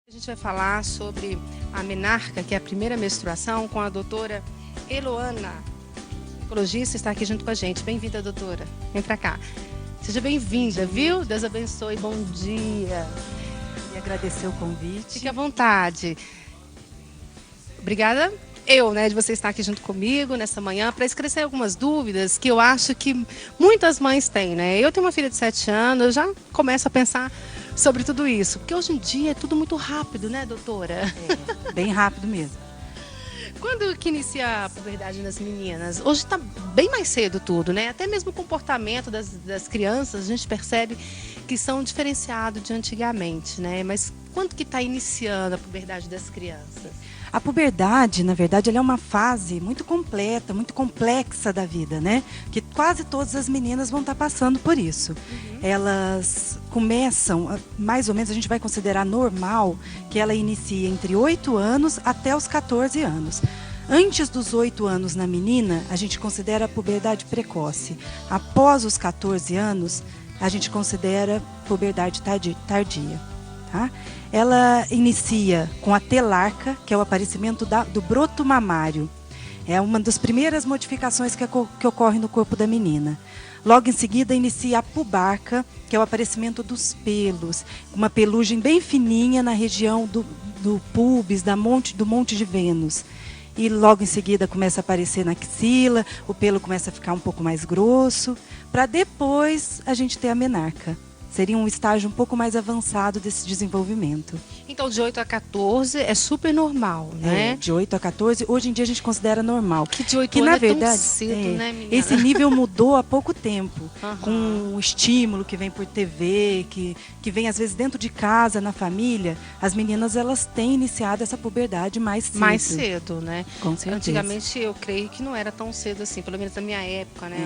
A gente vai falar sobre a menarca, que é a primeira menstruação, com a doutora Eloana, ginecologista, está aqui junto com a gente. Bem-vinda, doutora. Vem pra cá. Seja bem-vinda, viu? Deus abençoe. Bom dia. E agradecer o convite. Fique à vontade. Obrigada, de você estar aqui junto comigo nessa manhã para esclarecer algumas dúvidas que eu acho que muitas mães têm, né? Eu tenho uma filha de 7 anos, eu já começo a pensar sobre tudo isso, porque hoje em dia é tudo muito rápido, né, doutora? É, bem rápido mesmo. Quando que inicia a puberdade nas meninas? Hoje está bem mais cedo tudo, né? Até mesmo o comportamento das crianças, a gente percebe que são diferenciados de antigamente, né? Mas quando que está iniciando a puberdade das crianças? A puberdade, na verdade, ela é uma fase muito completa, muito complexa da vida, né? Que quase todas as meninas vão estar passando por isso. Elas começam, mais ou menos, a gente vai considerar normal que ela inicie entre 8 anos até os 14 anos. Antes dos 8 anos na menina, a gente considera a puberdade precoce. Após os 14 anos, a gente considera puberdade tardia. Tá? Ela inicia com a telarca, que é o aparecimento do broto mamário. É uma das primeiras modificações que ocorre no corpo da menina. Logo em seguida, inicia a pubarca, que é o aparecimento dos pelos. Uma pelugem bem fininha na região do pubis, do monte de Vênus. E logo em seguida começa a aparecer na axila, o pelo começa a ficar um pouco mais grosso, para depois a gente ter a menarca. Seria um estágio um pouco mais avançado desse desenvolvimento. Então, de 8 a 14 é super normal, né? É, de 8 a 14, hoje em dia a gente considera normal. Que de 8 anos na verdade, é tão cedo, né, menina? Esse nível mudou há pouco tempo. Com o estímulo que vem por TV, que vem às vezes dentro de casa, na família, as meninas elas têm iniciado essa puberdade mais cedo. Mais cedo, né? Com certeza. Antigamente eu creio que não era tão cedo assim, pelo menos na minha época, né?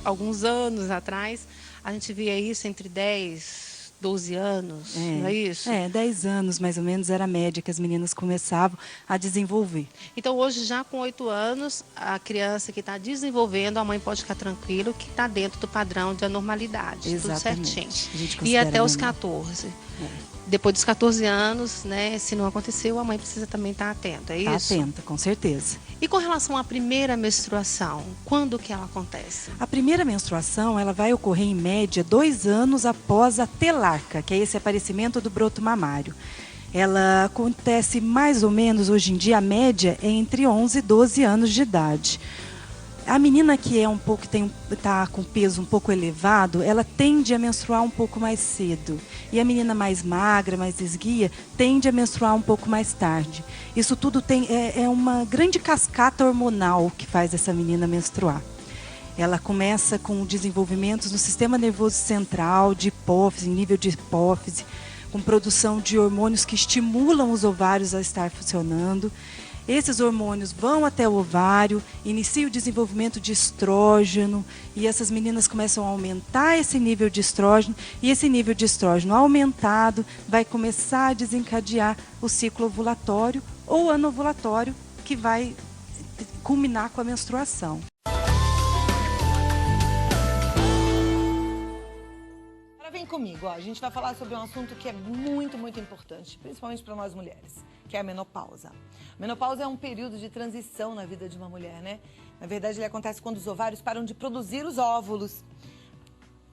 Alguns anos atrás, a gente via isso entre 10, 12 anos, não é isso? 10 anos mais ou menos era a média que as meninas começavam a desenvolver. Então hoje já com 8 anos, a criança que está desenvolvendo, a mãe pode ficar tranquilo que está dentro do padrão de anormalidade. Exatamente. Tudo certinho. A gente E até os normal. 14. Depois dos 14 anos, né, se não aconteceu, a mãe precisa também estar atenta, é isso? Está atenta, com certeza. E com relação à primeira menstruação, quando que ela acontece? A primeira menstruação ela vai ocorrer em média 2 anos após a telarca, que é esse aparecimento do broto mamário. Ela acontece mais ou menos, hoje em dia, a média é entre 11 e 12 anos de idade. A menina que está com peso um pouco elevado, ela tende a menstruar um pouco mais cedo. E a menina mais magra, mais esguia, tende a menstruar um pouco mais tarde. Isso tudo é uma grande cascata hormonal que faz essa menina menstruar. Ela começa com desenvolvimentos no sistema nervoso central, de hipófise, nível de hipófise, com produção de hormônios que estimulam os ovários a estar funcionando. Esses hormônios vão até o ovário, inicia o desenvolvimento de estrógeno e essas meninas começam a aumentar esse nível de estrógeno e esse nível de estrógeno aumentado vai começar a desencadear o ciclo ovulatório ou anovulatório que vai culminar com a menstruação. Vem comigo, a gente vai falar sobre um assunto que é muito, muito importante, principalmente para nós mulheres, que é a menopausa. A menopausa é um período de transição na vida de uma mulher, né? Na verdade, ele acontece quando os ovários param de produzir os óvulos.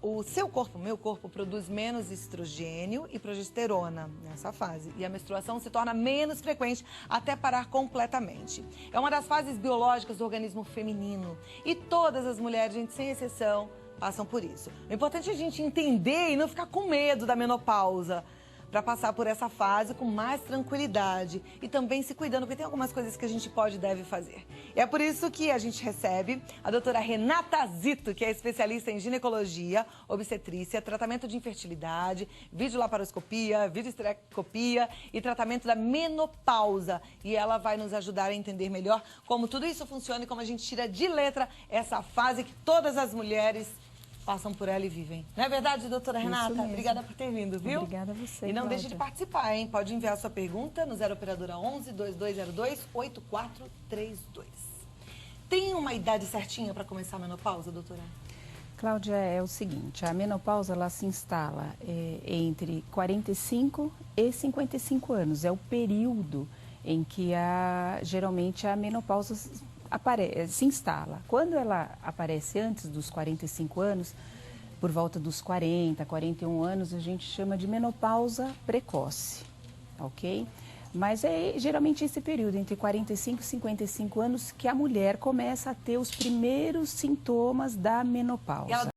O seu corpo, o meu corpo, produz menos estrogênio e progesterona nessa fase. E a menstruação se torna menos frequente até parar completamente. É uma das fases biológicas do organismo feminino. E todas as mulheres, gente, sem exceção, passam por isso. O importante é a gente entender e não ficar com medo da menopausa, para passar por essa fase com mais tranquilidade e também se cuidando, porque tem algumas coisas que a gente pode e deve fazer. E é por isso que a gente recebe a doutora Renata Zito, que é especialista em ginecologia, obstetrícia, tratamento de infertilidade, videolaparoscopia, videoestereoscopia e tratamento da menopausa. E ela vai nos ajudar a entender melhor como tudo isso funciona e como a gente tira de letra essa fase que todas as mulheres passam por ela e vivem. Não é verdade, doutora Renata? Obrigada por ter vindo, viu? Obrigada a você, E não Cláudia. deixe de participar, hein? Pode enviar a sua pergunta no 0 operadora 11 2202 8432. Tem uma idade certinha para começar a menopausa, doutora? Cláudia, é o seguinte, a menopausa ela se instala entre 45 e 55 anos. É o período em que geralmente a menopausa se instala. Quando ela aparece antes dos 45 anos, por volta dos 40, 41 anos, a gente chama de menopausa precoce, ok? Mas é geralmente esse período, entre 45 e 55 anos, que a mulher começa a ter os primeiros sintomas da menopausa.